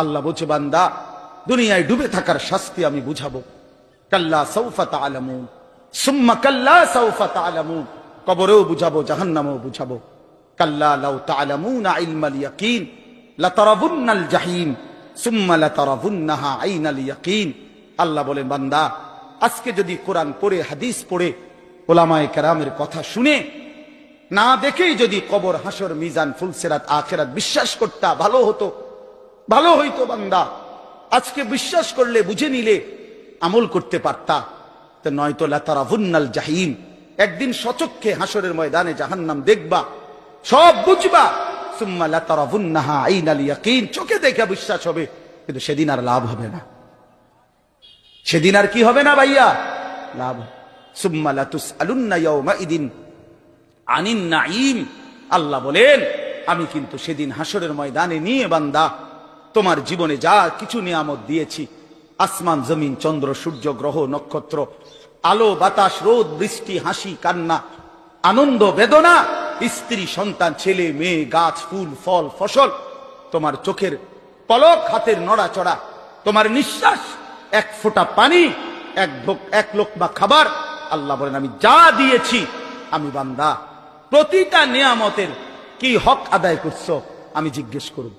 আল্লাহ বলছে, বান্দা দুনিয়ায় ডুবে থাকার শাস্তি আমি বুঝাবো। কাল্লা সাউফা তা'লামুন সুম্মা কাল্লা সাউফা তা'লামুন, কবরেও বুঝাবো, জাহান্নামেও বুঝাবো। কাল্লা লাউ তা'লামুনা ইলমাল ইয়াকিন লাতারাবুন্নাল জাহিম সুম্মা লাতারাবুন্নাহা আইনাল ইয়াকিন। আল্লাহ বলেন, বান্দা আজকে যদি কোরআন পড়ে, হাদিস পড়ে, উলামায়ে কেরামের কথা শুনে, না দেখেই যদি কবর, হাসর, মিজান, ফুলসিরাত, আখিরাত বিশ্বাস করতা, ভালো হতো, ভালো হইতো। বান্দা আজকে বিশ্বাস করলে, বুঝে নিলে, আমল করতে পারতা। তো নয়তো লাতারাবুন্নাল জাহিম, একদিন সচক্ষে হাসরের ময়দানে জাহান্নাম দেখবা, সব বুঝবা। সুম্মা লাতারাবুন্নাহা আইনাল ইয়াকিন, চোখে দেখে বিশ্বাস হবে, কিন্তু সেদিন আর লাভ হবে না। সেদিন আর কি হবে না ভাইয়া? লাভ। সুম্মা লাতুসআলুন্না ইয়াওমাইদিন আনিন নাঈম। আল্লাহ বলেন, আমি কিন্তু সেদিন হাসরের ময়দানে নিয়ে বান্দা তোমার জীবনে যা কিছু নিয়ামত দিয়েছি, আসমান, জমিন, চন্দ্র, সূর্য, গ্রহ, নক্ষত্র, আলো, বাতাস, রোদ, বৃষ্টি, হাসি, কান্না, আনন্দ, বেদনা, স্ত্রী, সন্তান, ছেলে, মেয়ে, গাছ, ফুল, ফল, ফসল, তোমার চোখের পলক, হাতের নড়াচড়া, তোমার নিঃশ্বাস, এক ফোঁটা পানি, এক লোকমা খাবার। আল্লাহ বলেন, আমি যা দিয়েছি, আমি বান্দা প্রতিটা নিয়ামতের কি হক আদায় করছো আমি জিজ্ঞেস করব।